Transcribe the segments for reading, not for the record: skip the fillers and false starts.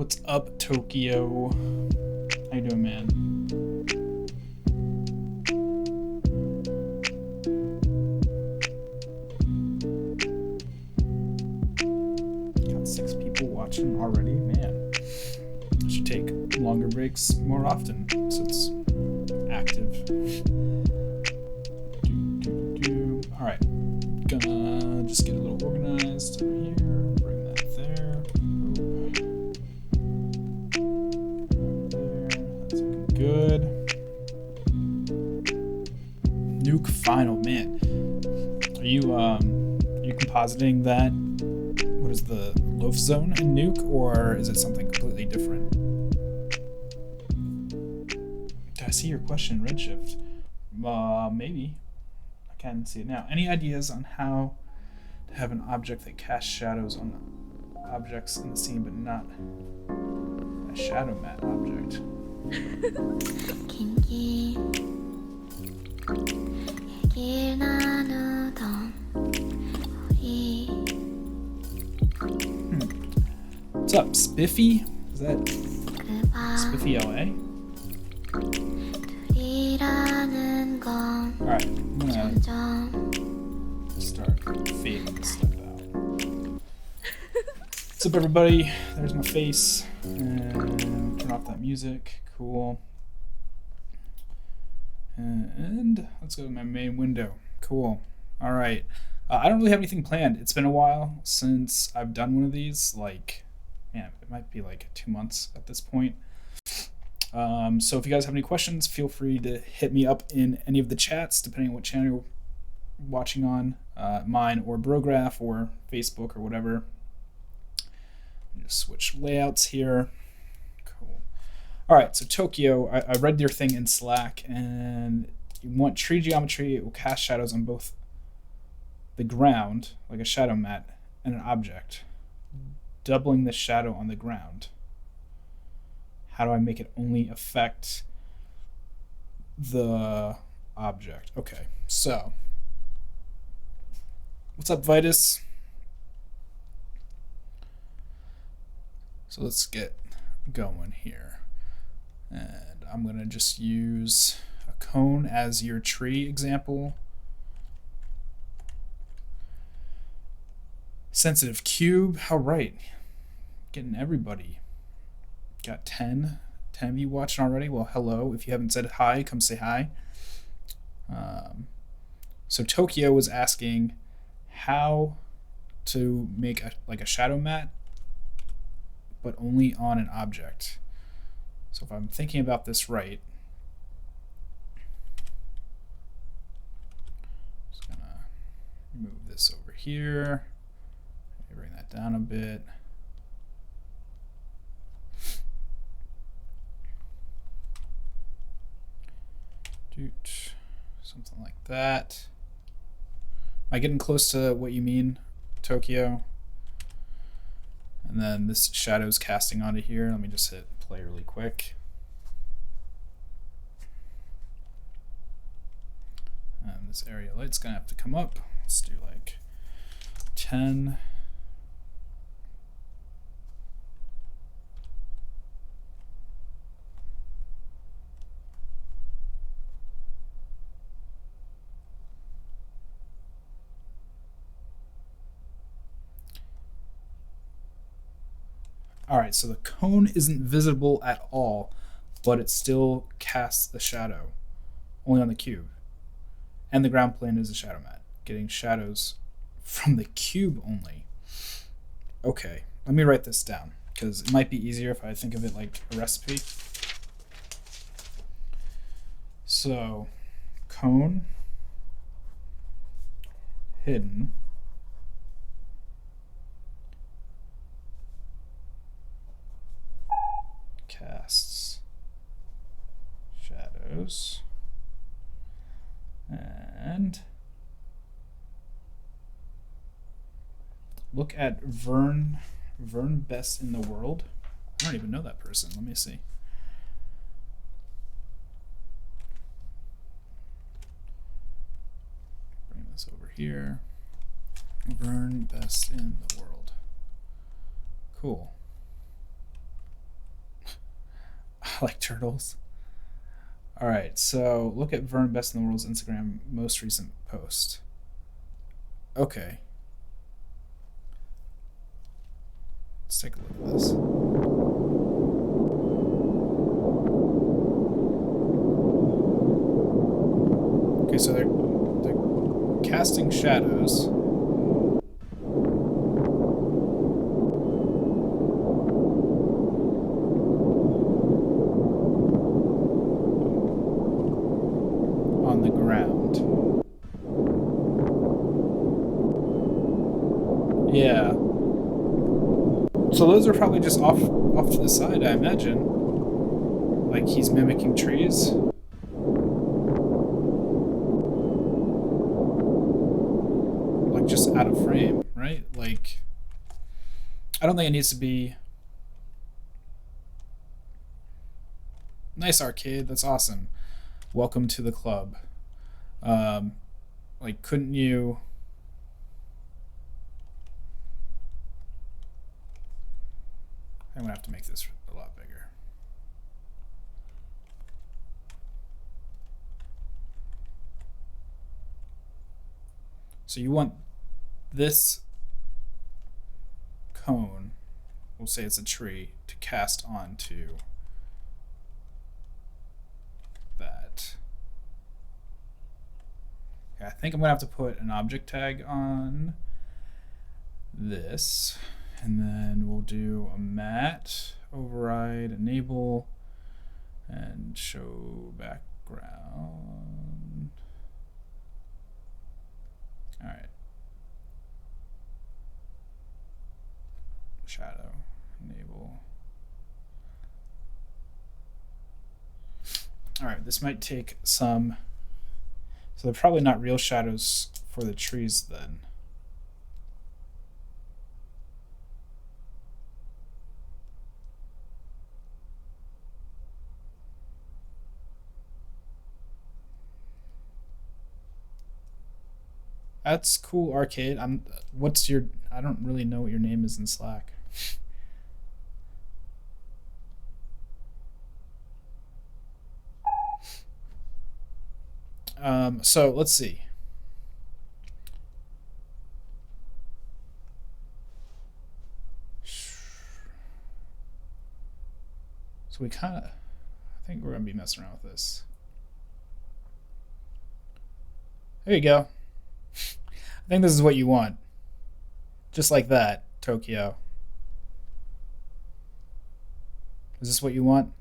What's up, Tokyo? How you doing, man? Got 6 people watching already, man. I should take longer breaks more often since it's active. All right, gonna just get a little organized over here. Bring that there. That's looking good. Nuke final, man. Are you compositing that? What is the loaf zone in Nuke, or is it something completely different? Did I see your question, Redshift? Maybe. I can't see it now. Any ideas on how to have an object that casts shadows on objects in the scene, but not a shadow matte object? What's up, Spiffy? Is that Spiffy LA? Alright, I'm gonna start fading stuff out. What's up, everybody? There's my face. And turn off that music. Cool. And let's go to my main window. Cool. Alright. I don't really have anything planned. It's been a while since I've done one of these. Like, man, it might be like 2 months at this point. So if you guys have any questions, feel free to hit me up in any of the chats, depending on what channel you're watching on, mine or Brograph or Facebook or whatever. Just switch layouts here. Cool. All right, so Tokyo, I read your thing in Slack, and you want tree geometry. It will cast shadows on both the ground, like a shadow mat, and an object, doubling the shadow on the ground. How do I make it only affect the object? Okay, so what's up, Vitus? So let's get going here. And I'm gonna just use a cone as your tree example. Sensitive cube, all right. Getting everybody. Got 10 of you watching already. Well, hello. If you haven't said hi, come say hi. So Tokyo was asking how to make a shadow mat, but only on an object. So if I'm thinking about this right, I'm just gonna move this over here. Let me bring that down a bit. Something like that. Am I getting close to what you mean, Tokyo? And then this shadow's casting onto here. Let me just hit play really quick. And this area light's gonna have to come up. Let's do like 10. All right, so the cone isn't visible at all, but it still casts the shadow, only on the cube. And the ground plane is a shadow mat, getting shadows from the cube only. Okay, let me write this down, because it might be easier if I think of it like a recipe. So, cone, hidden, casts shadows, and look at Vern Best in the World. I don't even know that person. Let me see. Bring this over here. Vern Best in the World. Cool. I like turtles. All right, so look at Vern Best in the World's Instagram most recent post. Okay. Let's take a look at this. Okay, so they're casting shadows. On the ground. Yeah. So those are probably just off to the side, I imagine. Like he's mimicking trees. Like just out of frame, right? Like I don't think it needs to be nice arcade. That's awesome. Welcome to the club. Like couldn't you I'm gonna have to make this a lot bigger. So you want this cone, we'll say it's a tree, to cast onto that. Okay, I think I'm gonna have to put an object tag on this, and then we'll do a mat, override, enable, and show background. All right. Shadow, enable. All right, this might take some, so they're probably not real shadows for the trees then. That's cool, Arcade. What's your? I don't really know what your name is in Slack. So let's see. So we kind of, I think we're gonna be messing around with this. There you go. I think this is what you want. Just like that, Tokyo. Is this what you want?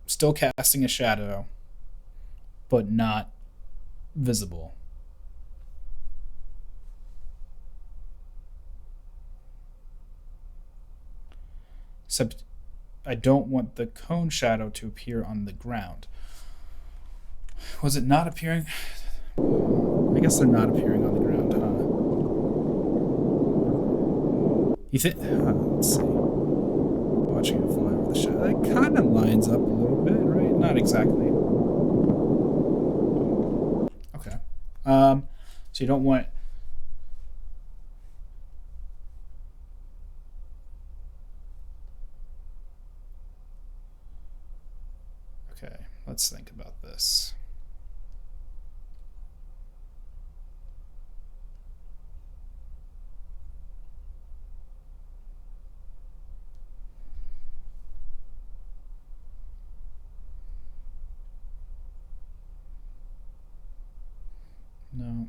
Still casting a shadow, but not visible. Except I don't want the cone shadow to appear on the ground. Was it not appearing? I guess they're not appearing on the ground, huh? You think? Let's see. Watching it fly over the shadow. It kind of lines up a little bit, right? Not exactly. Okay. So you don't want. Okay, let's think about this. No.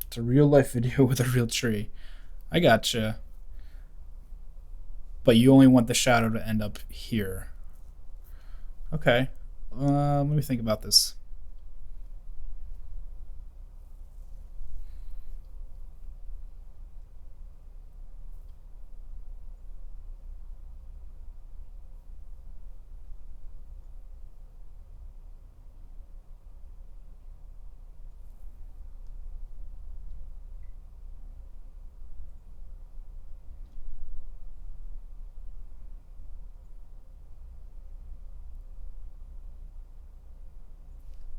It's a real life video with a real tree. I gotcha. But you only want the shadow to end up here. Okay. Let me think about this.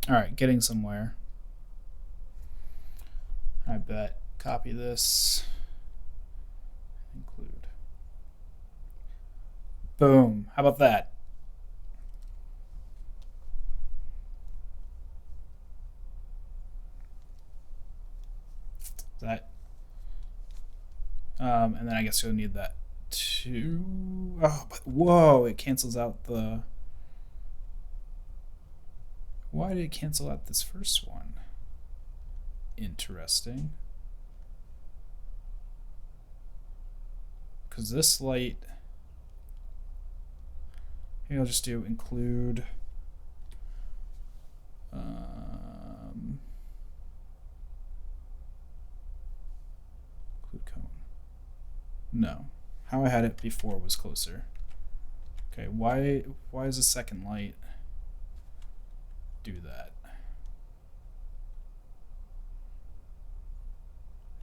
All right, getting somewhere. I bet. Copy this. Include. Boom. How about that? That. And then I guess you'll need that too. Oh, but whoa! It cancels out the. Why did it cancel out this first one? Interesting. Because this light. Maybe I'll just do include. Include cone. No. How I had it before was closer. Okay, why is the second light do that?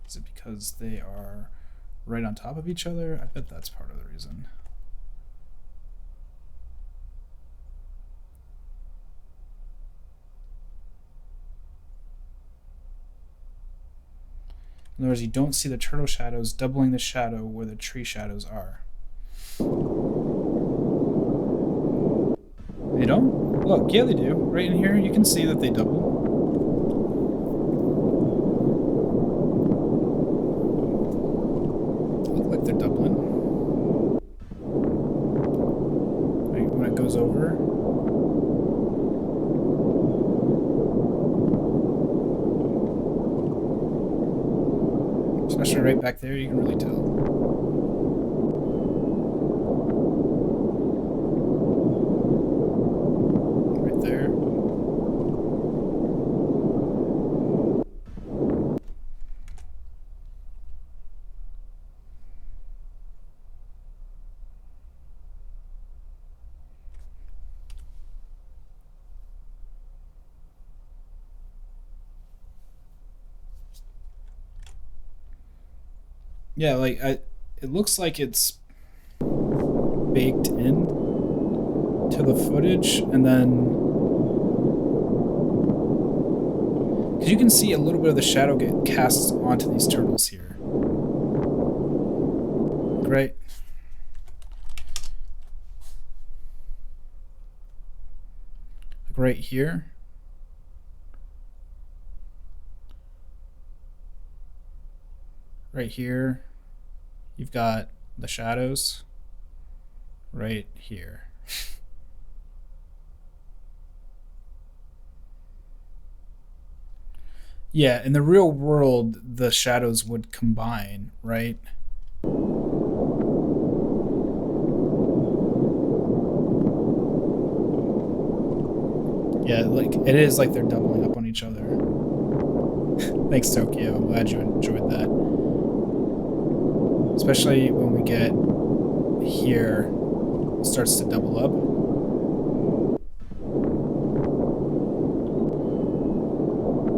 Is it because they are right on top of each other? I bet that's part of the reason. In other words, you don't see the turtle shadows doubling the shadow where the tree shadows are. They don't? Look, yeah they do. Right in here, you can see that they double. Look like they're doubling. Right, when it goes over. Especially right back there, you can really tell. Right there. Yeah, like it looks like it's baked in to the footage, and then because you can see a little bit of the shadow get cast onto these turtles here, right? Like right here. Right here, you've got the shadows. Right here. Yeah, in the real world, the shadows would combine, right? Yeah, like it is like they're doubling up on each other. Thanks, Tokyo. I'm glad you enjoyed that. Especially when we get here, it starts to double up.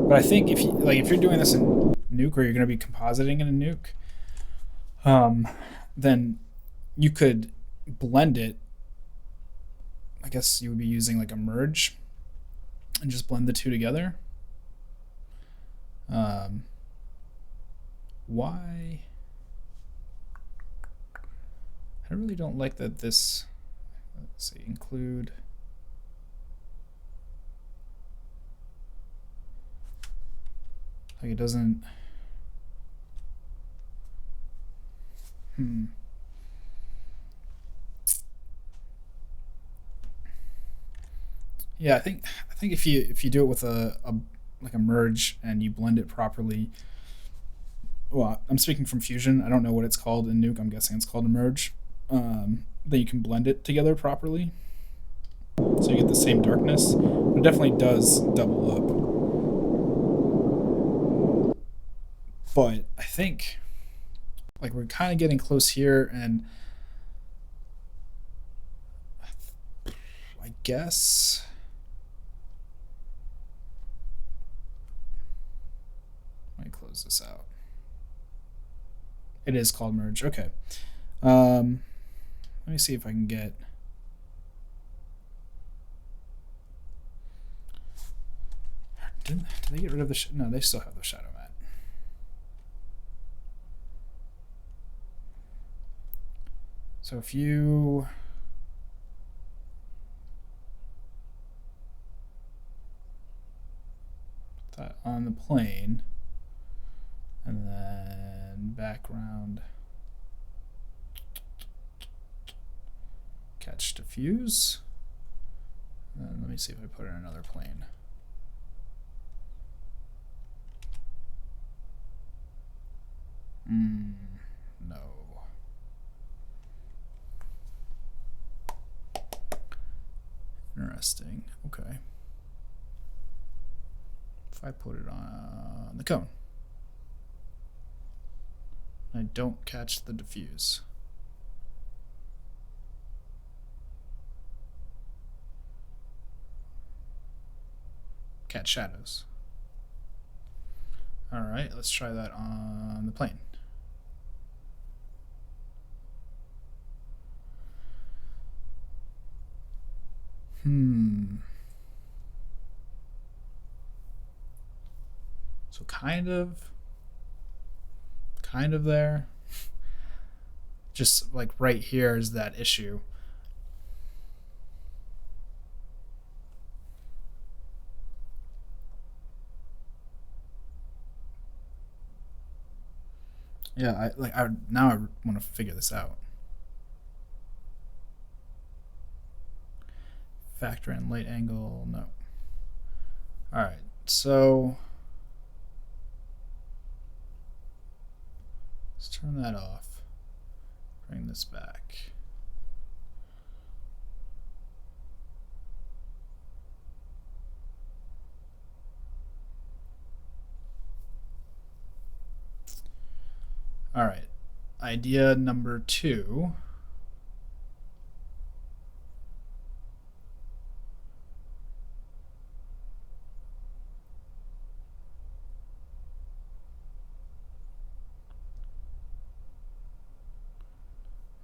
But I think if you're doing this in Nuke, or you're going to be compositing in a Nuke, then you could blend it. I guess you would be using like a merge and just blend the two together. Why? I really don't like that this, let's see, include. Like it doesn't. Yeah, I think if you do it with a like a merge and you blend it properly. Well, I'm speaking from Fusion. I don't know what it's called in Nuke. I'm guessing it's called a merge. Then you can blend it together properly, so you get the same darkness. But it definitely does double up. But I think like we're kind of getting close here, and I guess let me close this out. It is called merge. Okay. Let me see if I can get. Did they get rid of the? No, they still have the shadow mat. So if you put that on the plane, and then background catch diffuse, and then let me see if I put it in another plane. No. Interesting. Okay. If I put it on the cone, I don't catch the diffuse. Catch shadows. All right, let's try that on the plane. So kind of there. Just like right here is that issue. Yeah, now I want to figure this out. Factor in light angle, no. All right, so let's turn that off. Bring this back. All right, idea number 2.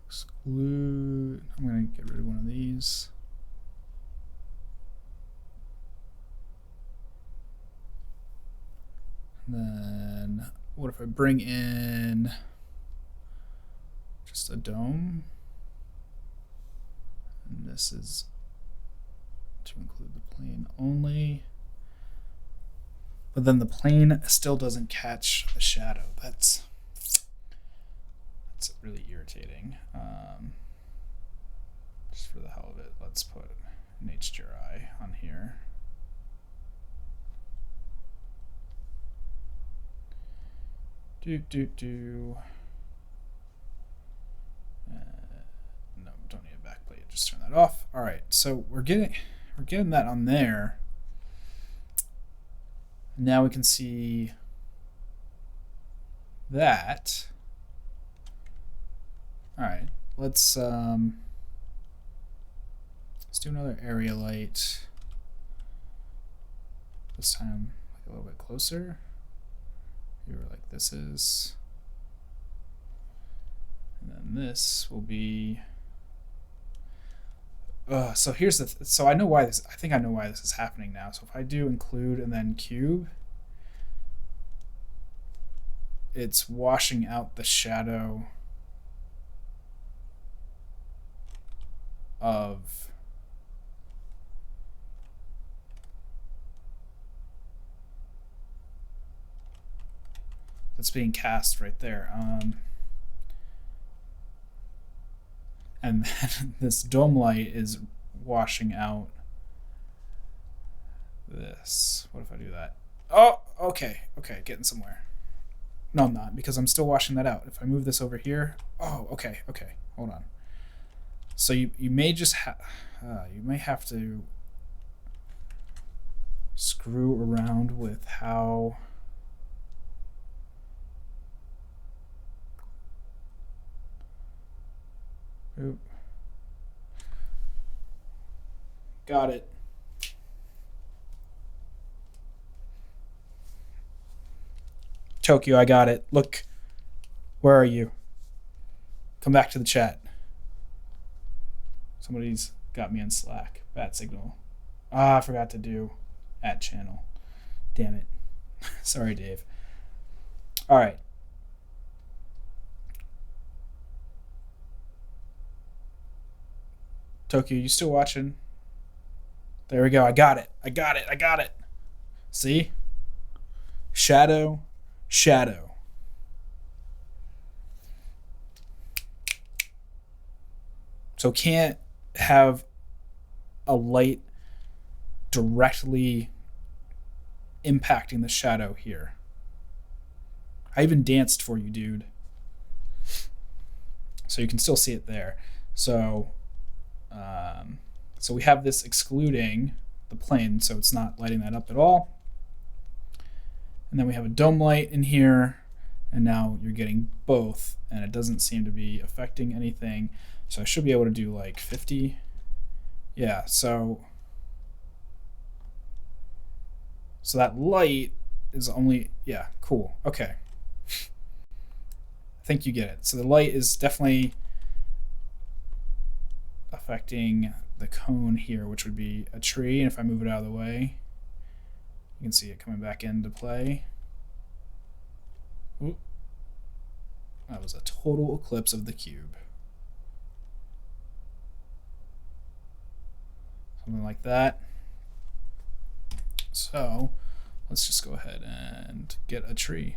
Exclude, I'm gonna get rid of one of these. And then what if I bring in just a dome? And this is to include the plane only. But then the plane still doesn't catch the shadow. That's really irritating. Just for the hell of it, let's put an HDRI on here. No, don't need a backplate. Just turn that off. All right, so we're getting that on there. Now we can see that. All right, let's do another area light. This time like a little bit closer. Here, like this is, and then this will be. So here's the. So I know why this. I think I know why this is happening now. So if I do include and then cube, it's washing out the shadow of that's being cast right there. And then this dome light is washing out this. What if I do that? Oh, okay, getting somewhere. No, I'm not, because I'm still washing that out. If I move this over here, oh, okay, hold on. So you may just you may have to screw around with how. Oop. Got it. Tokyo, I got it. Look, where are you? Come back to the chat. Somebody's got me on Slack. Bad signal. I forgot to do @channel. Damn it. Sorry, Dave. All right. Tokyo, you still watching? There we go. I got it. I got it. I got it. See? Shadow, shadow. So can't have a light directly impacting the shadow here. I even danced for you, dude. So you can still see it there. So so we have this excluding the plane, so it's not lighting that up at all. And then we have a dome light in here, and now you're getting both, and it doesn't seem to be affecting anything. So I should be able to do like 50. Yeah, so that light is only, yeah, cool. Okay. I think you get it. So the light is definitely affecting the cone here, which would be a tree, and if I move it out of the way, you can see it coming back into play. Ooh. That was a total eclipse of the cube. Something like that. So let's just go ahead and get a tree.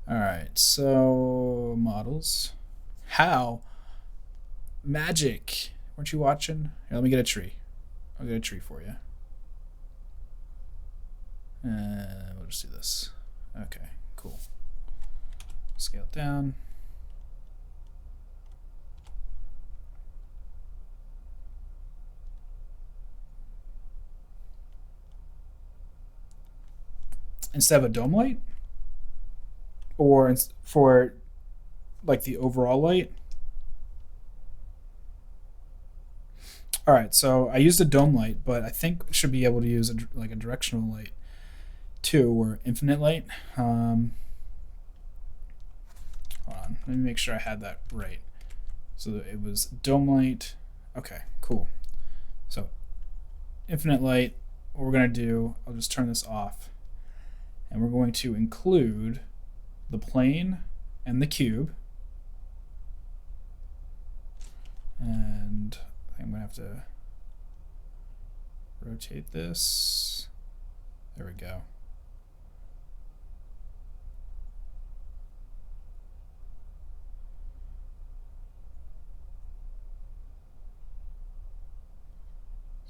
All right, so models. How? Magic. Weren't you watching? Here, let me get a tree. I'll get a tree for you. We'll just do this. Okay, cool. Scale it down. Instead of a dome light? Or for like the overall light? All right, so I used a dome light, but I think I should be able to use like a directional light too, or infinite light. Hold on, let me make sure I had that right. So it was dome light. Okay, cool. So infinite light, what we're gonna do, I'll just turn this off, and we're going to include the plane and the cube. And I'm gonna have to rotate this. There we go.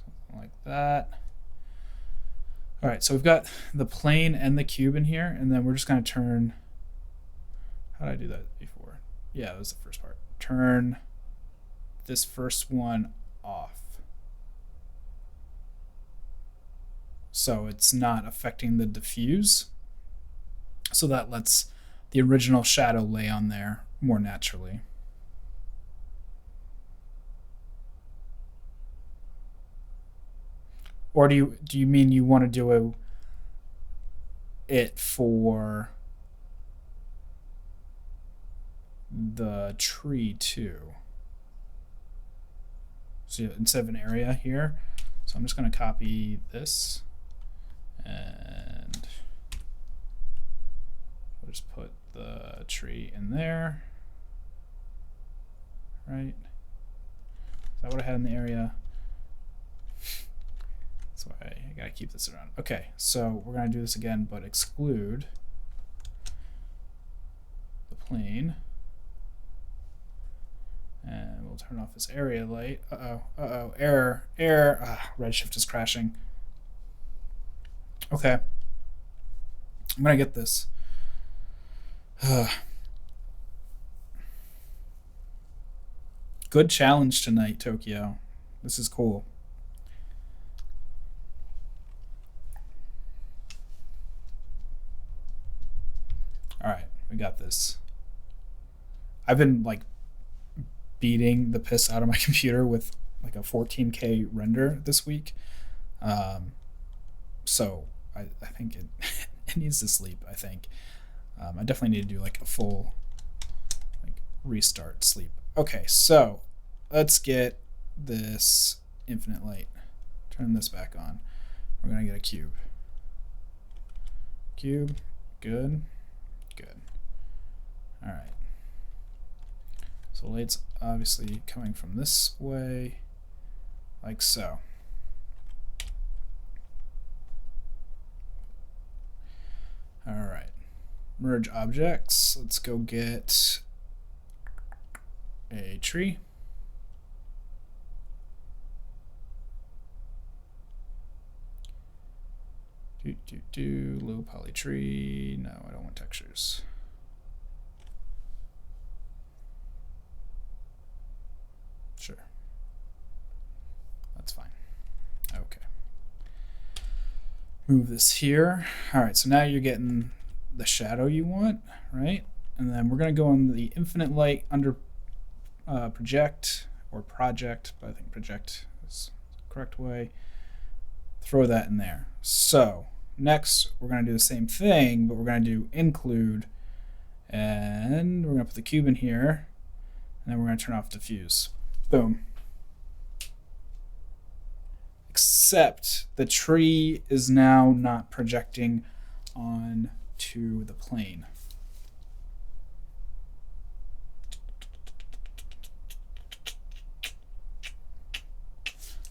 Something like that. All right, so we've got the plane and the cube in here, and then we're just gonna turn, how did I do that before? Yeah, that was the first part. Turn this first one off. So it's not affecting the diffuse. So that lets the original shadow lay on there more naturally. Or do you mean you want to do it for the tree too? So instead of an area here, so I'm just going to copy this, and we'll just put the tree in there, right? Is that what I had in the area? That's why I gotta keep this around. Okay, so we're gonna do this again, but exclude the plane. And we'll turn off this area light. Error. Redshift is crashing. Okay. I'm gonna get this. Good challenge tonight, Tokyo. This is cool. All right, we got this. I've been like beating the piss out of my computer with like a 14K render this week. So I think it needs to sleep, I think. I definitely need to do like a full like restart sleep. Okay, so let's get this infinite light. Turn this back on. We're gonna get a cube. Cube, good? Good. All right. So light's obviously coming from this way, like so. All right. Merge objects. Let's go get a tree. Low poly tree. No, I don't want textures. Sure. That's fine. Okay. Move this here. All right, so now you're getting the shadow you want, right? And then we're going to go on the infinite light under project or project, but I think project is the correct way. Throw that in there. So next we're going to do the same thing, but we're going to do include, and we're going to put the cube in here, and then we're going to turn off diffuse. Boom. Except the tree is now not projecting onto the plane.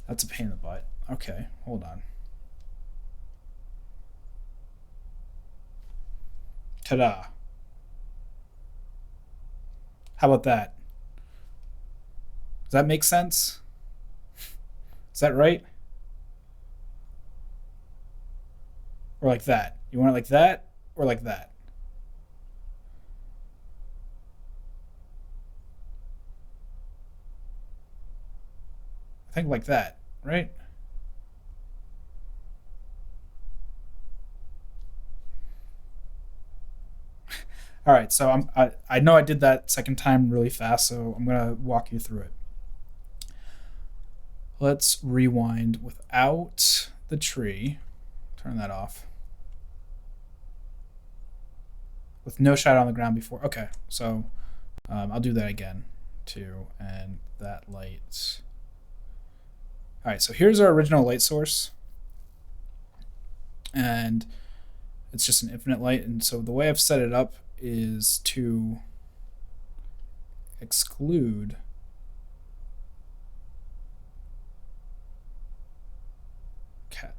That's a pain in the butt. Okay, hold on. Ta-da. How about that? Does that make sense? Is that right? Or like that? You want it like that or like that? I think like that, right? All right, so I know I did that second time really fast, so I'm gonna walk you through it. Let's rewind without the tree. Turn that off. With no shadow on the ground before. Okay, so I'll do that again too, and that light. All right, so here's our original light source, and it's just an infinite light. And so the way I've set it up is to exclude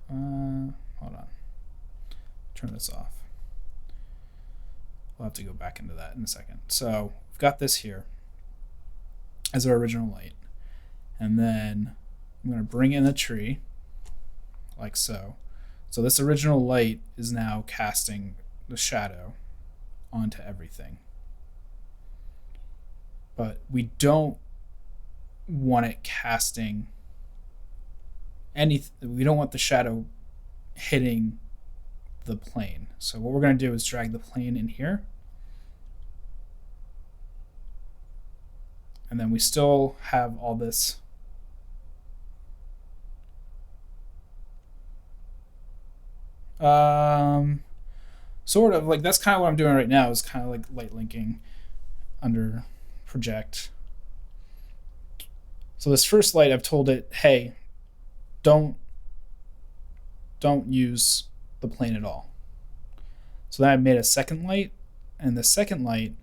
hold on, turn this off. We'll have to go back into that in a second. So we've got this here as our original light, and then I'm going to bring in a tree like so. So this original light is now casting the shadow onto everything, but we don't want it casting anything. We don't want the shadow hitting the plane. So what we're going to do is drag the plane in here, and then we still have all this sort of like, that's kind of what I'm doing right now, is kind of like light linking under project. So this first light, I've told it, hey, don't use the plane at all. So then I've made a second light, and the second light,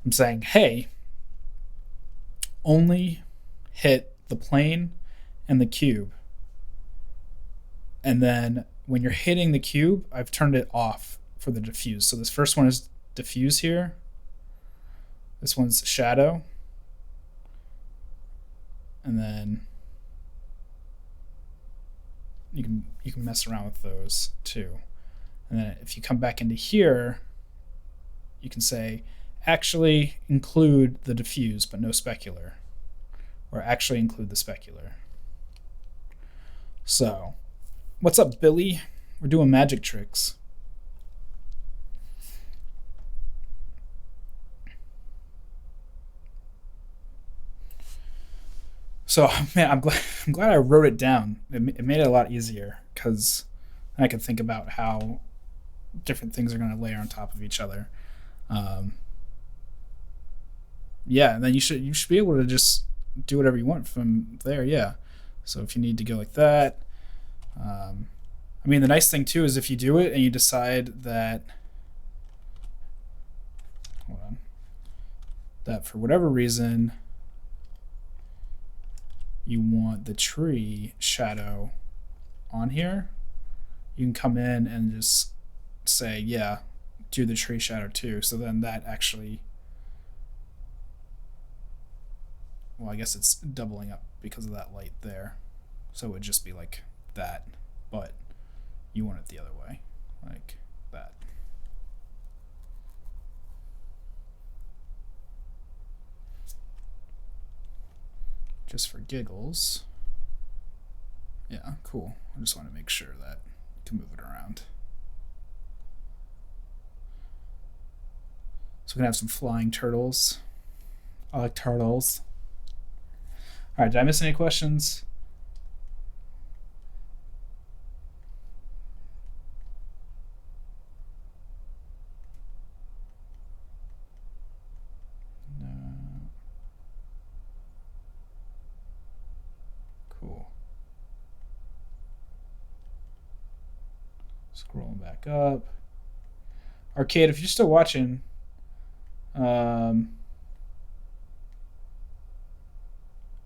I'm saying, hey, only hit the plane and the cube. And then when you're hitting the cube, I've turned it off for the diffuse. So this first one is diffuse here. This one's shadow. And then you can mess around with those too. And then if you come back into here, you can say actually include the diffuse but no specular, or actually include the specular. So what's up, Billy? We're doing magic tricks. So man, I'm glad I wrote it down. It made it a lot easier, because I can think about how different things are going to layer on top of each other. Yeah, and then you should be able to just do whatever you want from there. Yeah. So if you need to go like that, I mean, the nice thing too is if you do it and you decide that hold on, that for whatever reason you want the tree shadow on here, you can come in and just say, yeah, do the tree shadow too. So then that actually, well, I guess it's doubling up because of that light there. So it would just be like that, but you want it the other way, like that. Just for giggles. Yeah, cool. I just want to make sure that you can move it around. So we're gonna have some flying turtles. I like turtles. All right, did I miss any questions? No. Cool. Scrolling back up. Arcade, if you're still watching, oh,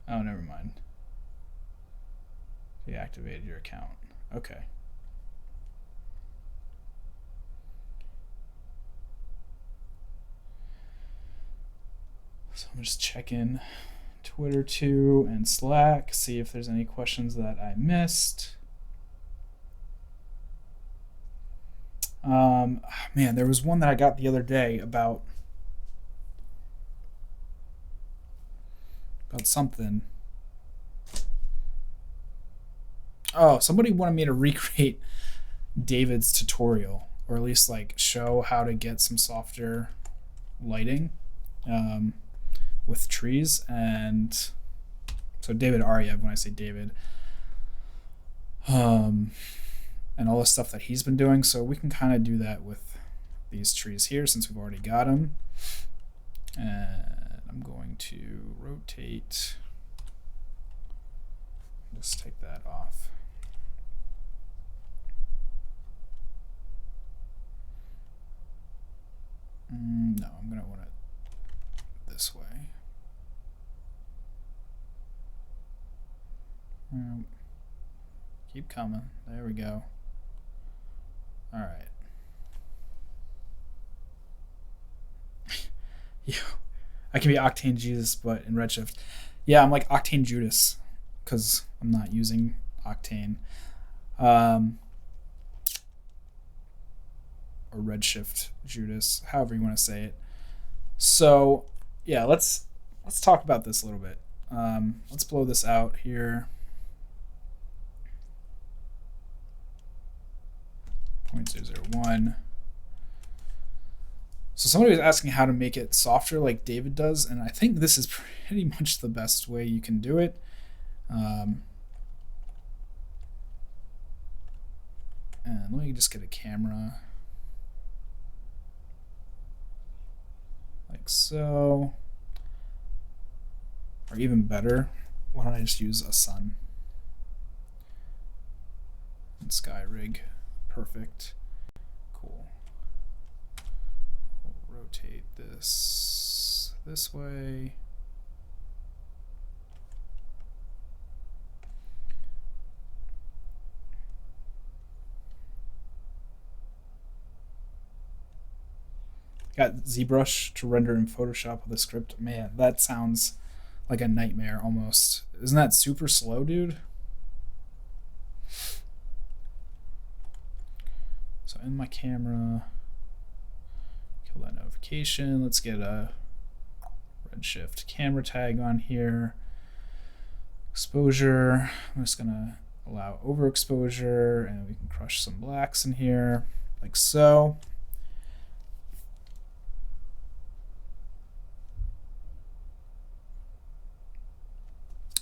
never mind. Deactivated your account. Okay. So I'm just checking Twitter too and Slack, see if there's any questions that I missed. Man, there was one that I got the other day about something. Oh, somebody wanted me to recreate David's tutorial, or at least like show how to get some softer lighting with trees. And so David Ariev, when I say David, and all the stuff that he's been doing. So we can kind of do that with these trees here since we've already got them. And I'm going to rotate. Just take that off. No, I'm going to want it this way. Keep coming. There we go. All right. Yeah, I can be Octane Jesus, but in Redshift. Yeah, I'm like Octane Judas because I'm not using Octane. Or Redshift Judas, however you want to say it. So yeah, let's talk about this a little bit. Let's blow this out here. 0.001. So somebody was asking how to make it softer like David does, and I think this is pretty much the best way you can do it. And let me just get a camera. Like so. Or even better, why don't I just use a sun? And sky rig. Perfect. Cool. We'll rotate this way. Got ZBrush to render in Photoshop with a script. Man, that sounds like a nightmare almost. Isn't that super slow, dude? So in my camera, kill that notification. Let's get a Redshift camera tag on here. Exposure. I'm just gonna allow overexposure, and we can crush some blacks in here, like so.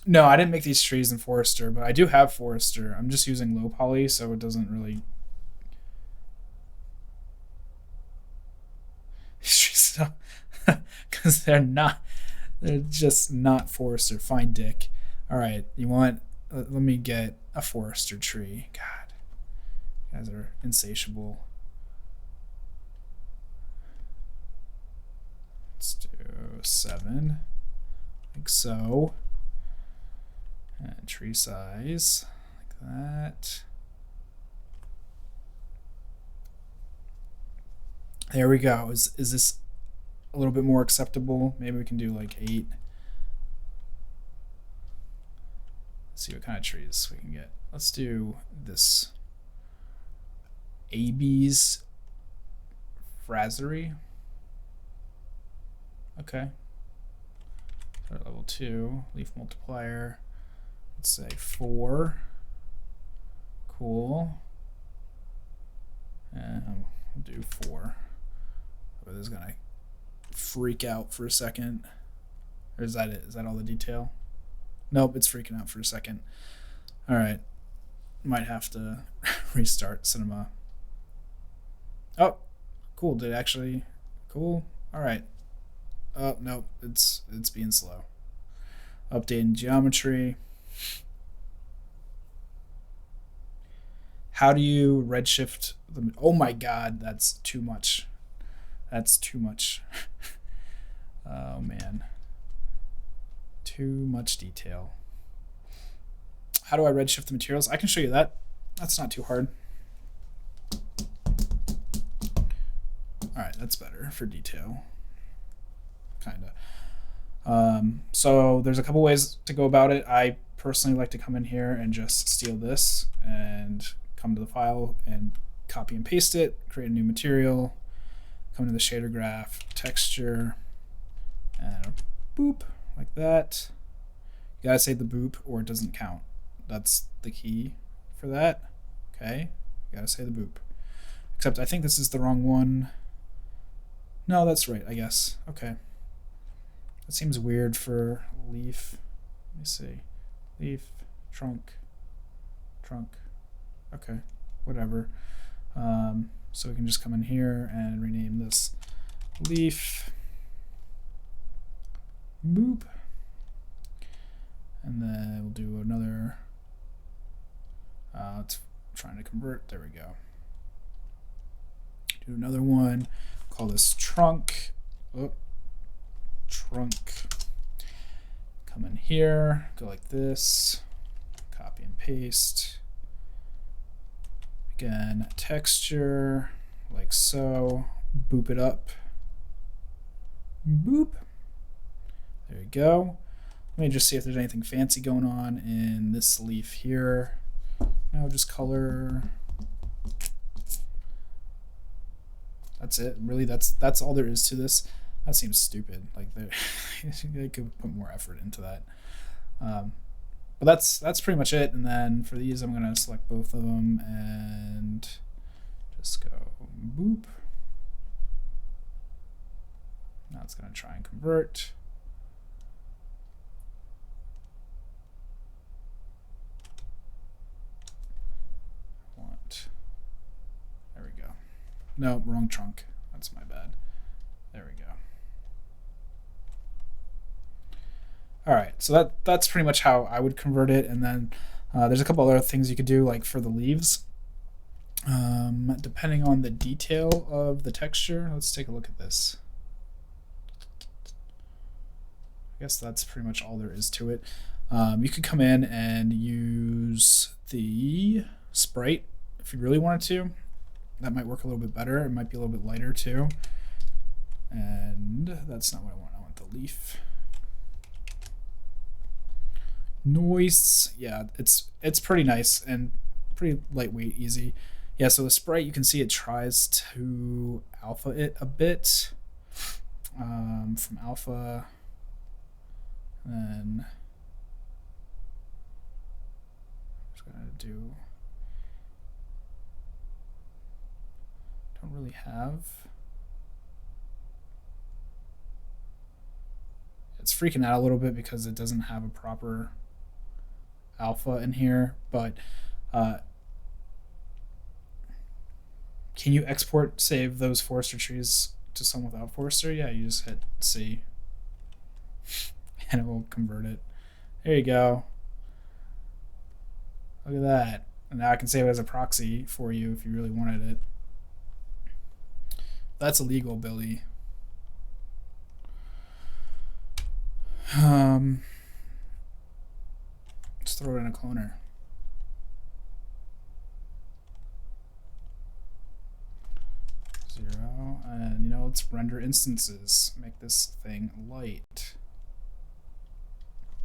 No, I didn't make these trees in Forester, but I do have Forester. I'm just using low poly, so it doesn't really. Because they're just not Forester. Fine dick. All right, you want? Let me get a Forester tree. God, you guys are insatiable. 7, like so. And tree size, like that. There we go. Is this a little bit more acceptable? Maybe we can do like 8. Let's see what kind of trees we can get. Let's do this AB's Frasery. Okay. Start level 2. Leaf multiplier. Let's say 4. Cool. And we'll do 4. Oh, this is gonna freak out for a second. Or is that it? Is that all the detail? Nope, it's freaking out for a second. All right. Might have to restart cinema. Oh, cool. Did it actually? Cool. All right. Oh, no, it's being slow. Updating geometry. How do you redshift the... Oh my god, that's too much. That's too much. Oh man. Too much detail. How do I redshift the materials? I can show you that. That's not too hard. Alright, that's better for detail. Kinda. So there's a couple ways to go about it. I personally like to come in here and just steal this and come to the file and copy and paste it, create a new material, come to the shader graph, texture, and boop, like that. You gotta say the boop or it doesn't count. That's the key for that. Okay, you gotta say the boop. Except I think this is the wrong one. No, that's right, I guess. Okay. That seems weird for leaf. Let me see. Leaf, trunk, trunk. Okay, whatever. So we can just come in here and rename this leaf. Boop. And then we'll do another. It's trying to convert. There we go. Do another one. Call this trunk. Oh, trunk. Come in here. Go like this. Copy and paste. Again, texture, like so. Boop it up. Boop. There you go. Let me just see if there's anything fancy going on in this leaf here. No, just color. That's it. Really, that's all there is to this. That seems stupid. Like they could put more effort into that. But that's pretty much it. And then for these, I'm gonna select both of them and just go boop. Now it's gonna try and convert. There we go. No, wrong trunk. That's my bad. There we go. All right, so that's pretty much how I would convert it. And then there's a couple other things you could do, like for the leaves. Depending on the detail of the texture, let's take a look at this. I guess that's pretty much all there is to it. You could come in and use the sprite if you really wanted to. That might work a little bit better. It might be a little bit lighter too. And that's not what I want. I want the leaf. Noise, yeah, it's pretty nice and pretty lightweight, easy. Yeah, so the sprite, you can see it tries to alpha it a bit. From alpha, and then I'm just gonna do. Don't really have. It's freaking out a little bit because it doesn't have a proper alpha in here, but can you export save those forester trees to some without forester? Yeah, you just hit C and it will convert it. There you go. Look at that. And now I can save it as a proxy for you if you really wanted it. That's illegal, Billy. Let's throw it in a cloner. Zero, and let's render instances. Make this thing light.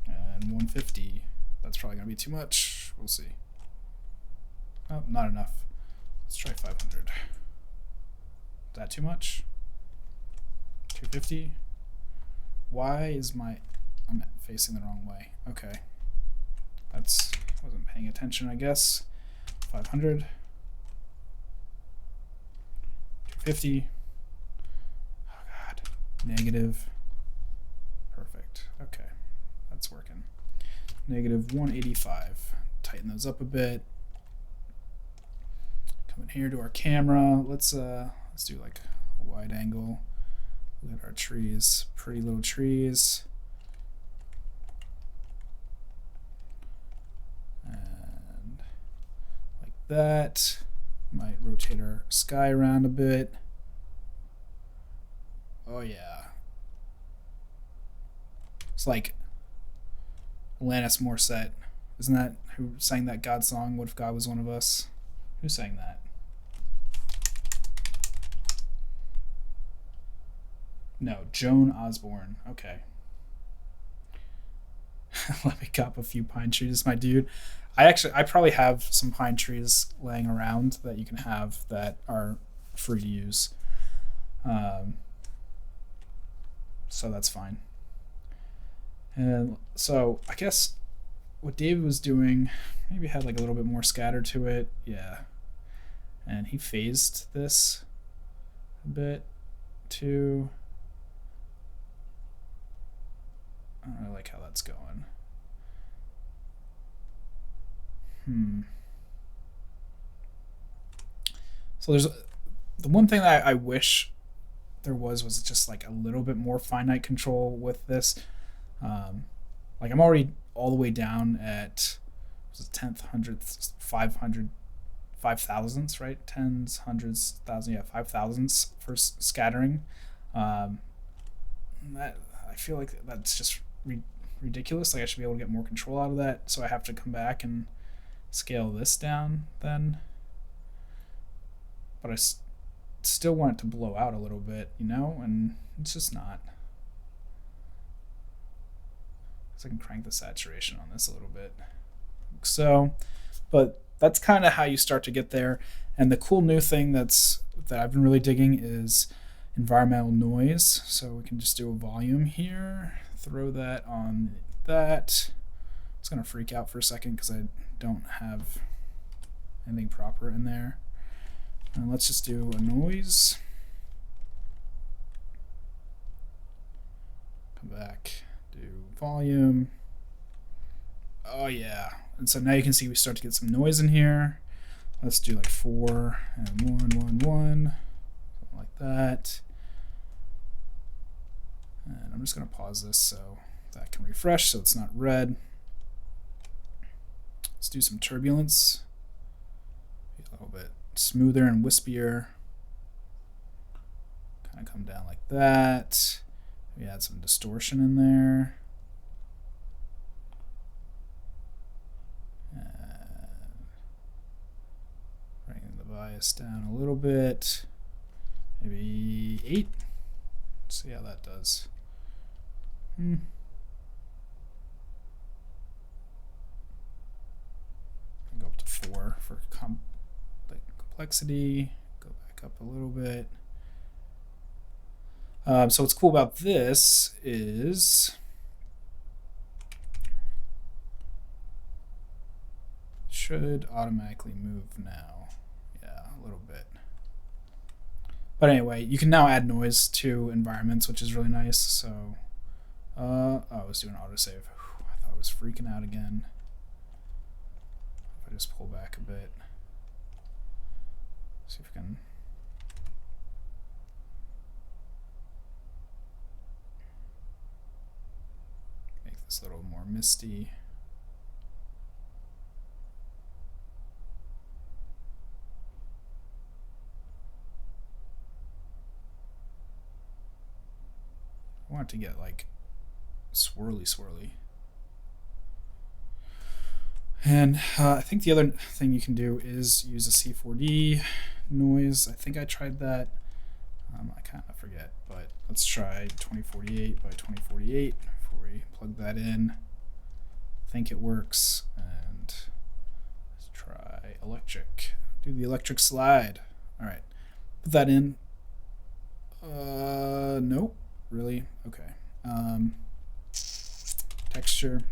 And 150. That's probably gonna be too much. We'll see. Oh, not enough. Let's try 500. Is that too much? 250. Why is I'm facing the wrong way? Okay. Wasn't paying attention, I guess. 500. 250. Oh god. Negative. Perfect. Okay. That's working. Negative 185. Tighten those up a bit. Come in here to our camera. Let's do like a wide angle. Look at our trees. Pretty little trees. And like that. Might rotate our sky around a bit. Oh yeah. It's like Alanis Morissette. Isn't that who sang that God song, What If God Was One of Us? Who sang that? No, Joan Osborne. Okay. Let me cop a few pine trees, my dude. I probably have some pine trees laying around that you can have that are free to use. So that's fine. And so I guess what David was doing maybe had like a little bit more scatter to it. Yeah. And he phased this a bit too. I don't really like how that's going. So there's the one thing that I wish there was just like a little bit more finite control with this. Like I'm already all the way down at tenth, hundredths, 500, 5,000ths, right? Tens, hundreds, thousand, yeah, 5,000ths for scattering. That I feel like that's just ridiculous. Like I should be able to get more control out of that. So I have to come back and scale this down then. But I still want it to blow out a little bit, and it's just not. So I can crank the saturation on this a little bit. So, but that's kind of how you start to get there. And the cool new thing that I've been really digging is environmental noise. So we can just do a volume here, throw that on that. It's gonna freak out for a second because I don't have anything proper in there. And let's just do a noise. Come back, do volume. Oh yeah. And so now you can see we start to get some noise in here. Let's do like 4 and 1, 1, 1, something like that. And I'm just gonna pause this so that can refresh so it's not red. Let's do some turbulence. Be a little bit smoother and wispier. Kind of come down like that. We add some distortion in there. Bringing the bias down a little bit. Maybe 8. Let's see how that does. Go up to 4 for complexity. Go back up a little bit. So what's cool about this is should automatically move now. Yeah, a little bit. But anyway, you can now add noise to environments, which is really nice. So, I was doing autosave. I thought I was freaking out again. If I just pull back a bit, see if we can. Make this a little more misty. I want it to get like swirly swirly. And I think the other thing you can do is use a C4D noise. I think I tried that. I kind of forget, but let's try 2048 by 2048 before we plug that in. I think it works. And let's try electric. Do the electric slide. All right, put that in. Nope, really? Okay. Texture.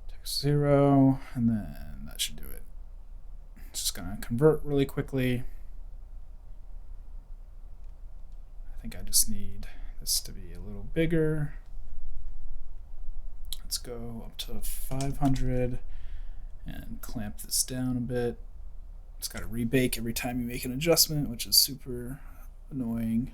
Text 0, and then that should do it. It's just gonna convert really quickly. I think I just need this to be a little bigger. Let's go up to 500 and clamp this down a bit. It's got to rebake every time you make an adjustment, which is super annoying.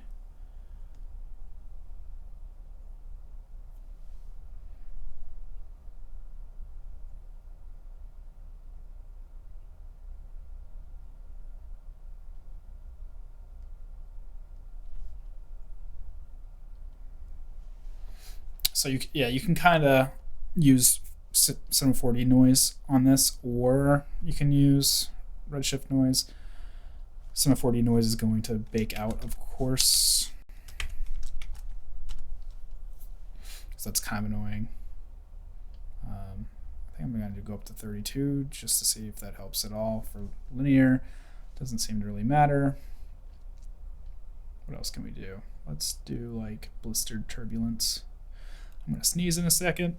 So you can kind of use Cinema 4D noise on this, or you can use Redshift noise. Cinema 4D noise is going to bake out, of course, so that's kind of annoying. I think I'm going to go up to 32 just to see if that helps at all for linear. Doesn't seem to really matter. What else can we do? Let's do like blistered turbulence. I'm going to sneeze in a second.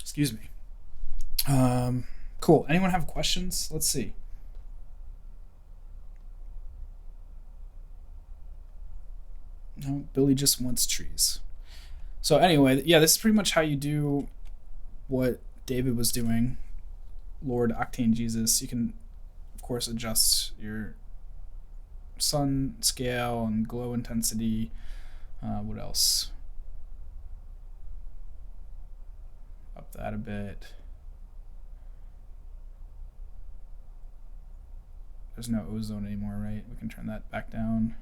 Excuse me. Cool. Anyone have questions? Let's see. No, Billy just wants trees. So anyway, yeah, this is pretty much how you do what David was doing. Lord Octane Jesus. You can, of course, adjust your sun scale and glow intensity. What else? Up that a bit. There's no ozone anymore, right? We can turn that back down.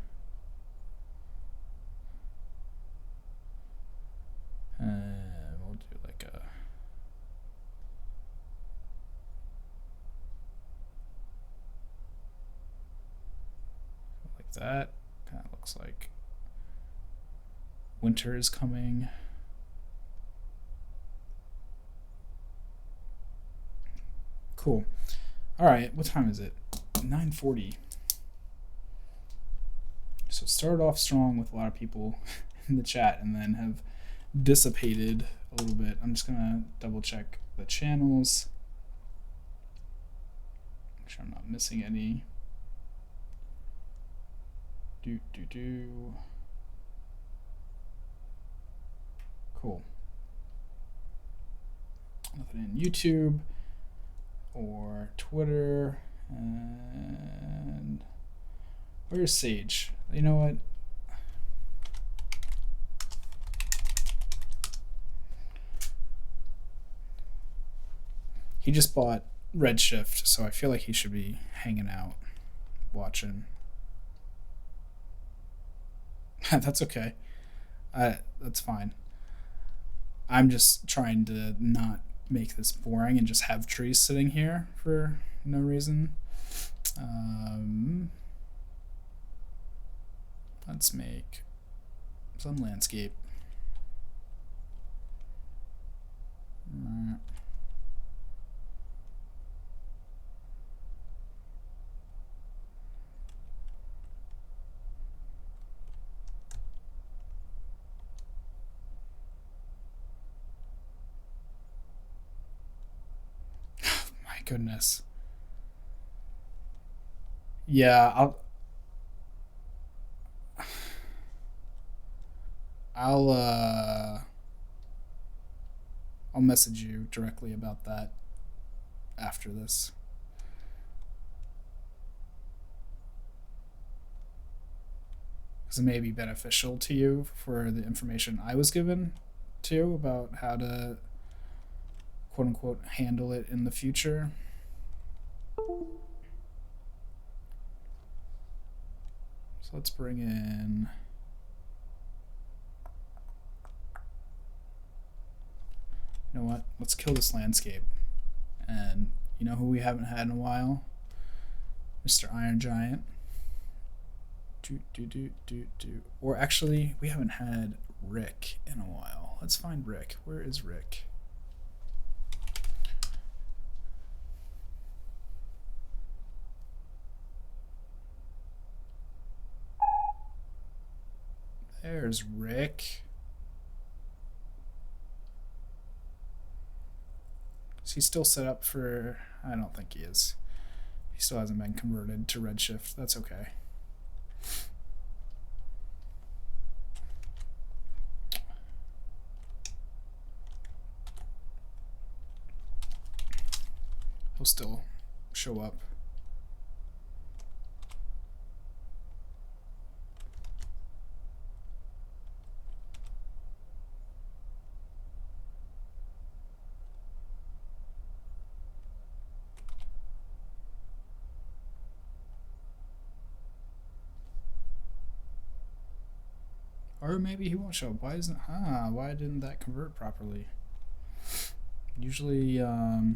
We'll do like a... like that. Kind of looks like winter is coming. Cool. All right, what time is it? 9:40. So started off strong with a lot of people in the chat and then have dissipated a little bit. I'm just gonna double check the channels. Make sure I'm not missing any. Cool. Nothing in YouTube or Twitter. And where's Sage? You know what? He just bought Redshift, so I feel like he should be hanging out, watching. That's okay. That's fine. I'm just trying to not make this boring and just have trees sitting here for no reason. Let's make some landscape. My goodness. Yeah, I'll message you directly about that after this. Because it may be beneficial to you for the information I was given too about how to quote unquote handle it in the future. So let's bring in, you know what? Let's kill this landscape. And you know who we haven't had in a while? Mr. Iron Giant. Or actually, we haven't had Rick in a while. Let's find Rick. Where is Rick? There's Rick. Is he still set up for... I don't think he is. He still hasn't been converted to Redshift. That's okay. He'll still show up. Or maybe he won't show up. Why isn't... why didn't that convert properly? Usually, alright,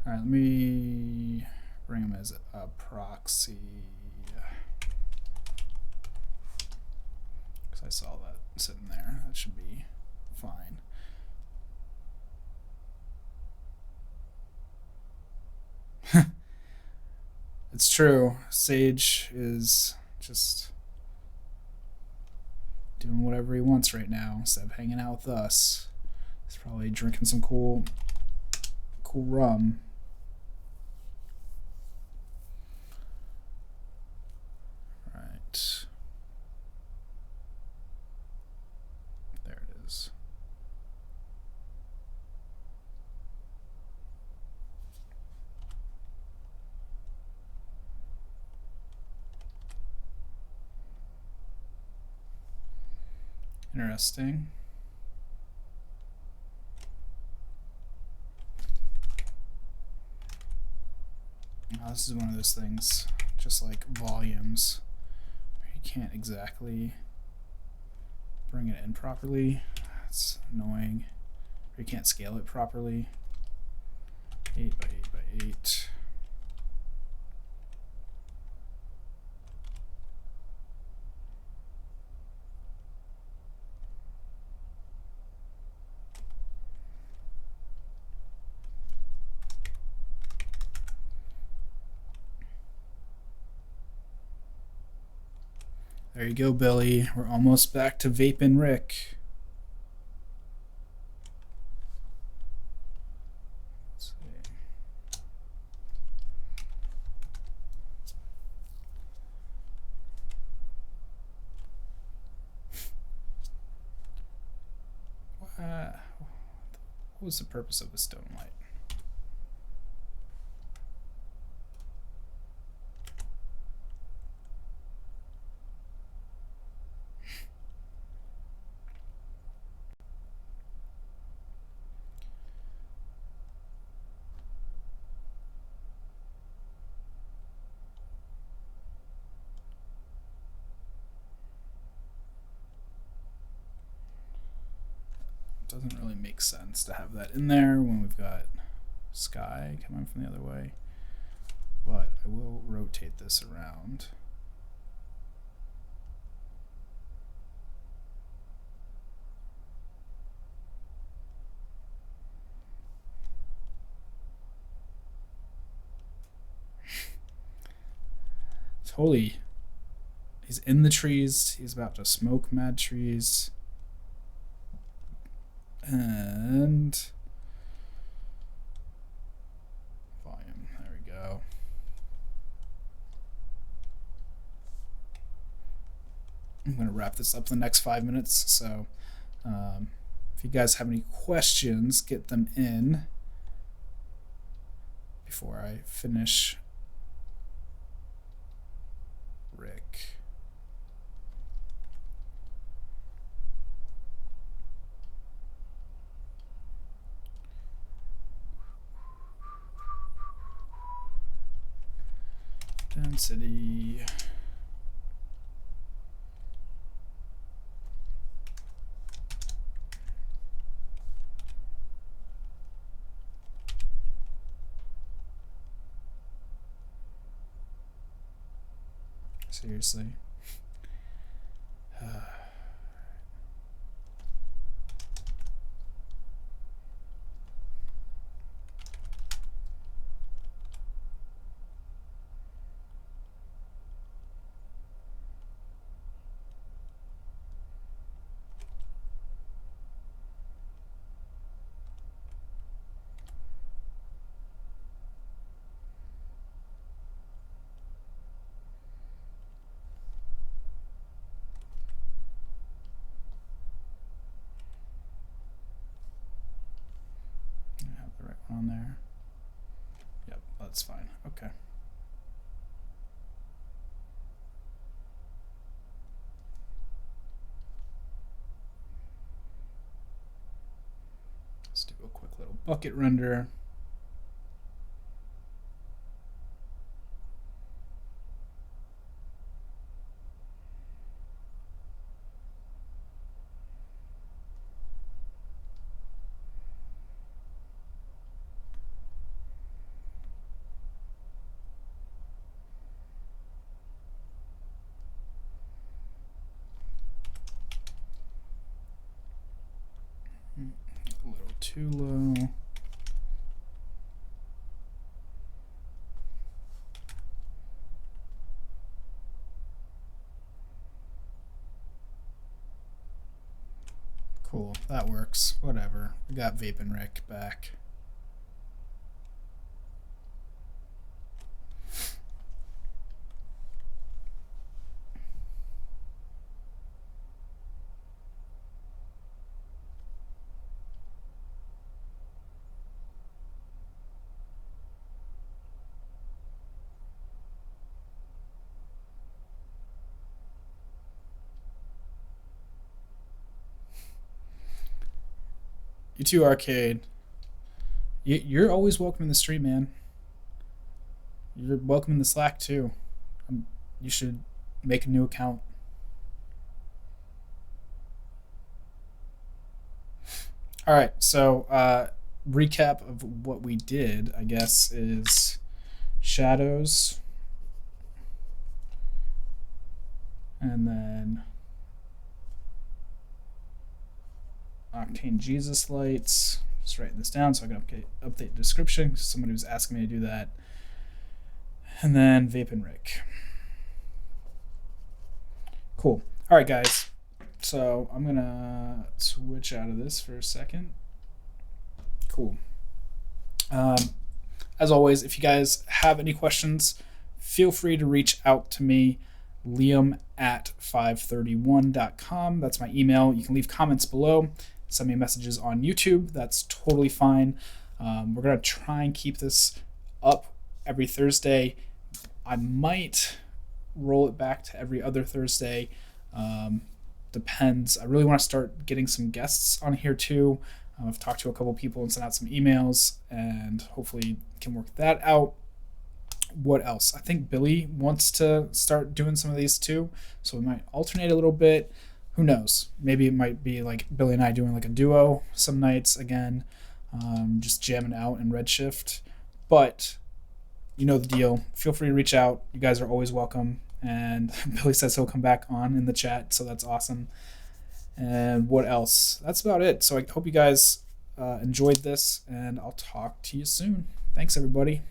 let me bring him as a proxy. Because I saw that sitting there. That should be fine. It's true. Sage is just doing whatever he wants right now instead of hanging out with us. He's probably drinking some cool rum. Right. There it is. Interesting. Now, this is one of those things, just like volumes, where you can't exactly bring it in properly. It's annoying. Or you can't scale it properly. 8 by 8 by 8. There you go, Billy. We're almost back to Vapin' Rick. Let's see. What was the purpose of the stone light? Doesn't really make sense to have that in there when we've got sky coming from the other way, but I will rotate this around. Totally. He's in the trees. He's about to smoke mad trees. And volume, there we go. I'm going to wrap this up in the next 5 minutes, so if you guys have any questions, get them in before I finish Rick. Density. Seriously. On there. Yep, that's fine. Okay. Let's do a quick little bucket render. A little too low. Cool, that works. Whatever. We got Vape and Rick back. You too, Arcade. You're always welcome in the stream, man. You're welcome in the Slack too. You should make a new account. All right, so recap of what we did, I guess, is shadows, and then Octane Jesus lights. Just writing this down so I can update the description because somebody was asking me to do that. And then Vape and Rick. Cool. All right, guys. So I'm going to switch out of this for a second. Cool. As always, if you guys have any questions, feel free to reach out to me, liam@531.com. That's my email. You can leave comments below. Send me messages on YouTube. That's totally fine. We're going to try and keep this up every Thursday. I might roll it back to every other Thursday. Depends. I really want to start getting some guests on here too. I've talked to a couple people and sent out some emails and hopefully can work that out. What else? I think Billy wants to start doing some of these too. So we might alternate a little bit. Who knows? Maybe it might be like Billy and I doing like a duo some nights again, just jamming out in Redshift. But you know the deal. Feel free to reach out. You guys are always welcome. And Billy says he'll come back on in the chat, so that's awesome. And what else? That's about it. So I hope you guys enjoyed this, and I'll talk to you soon. Thanks, everybody.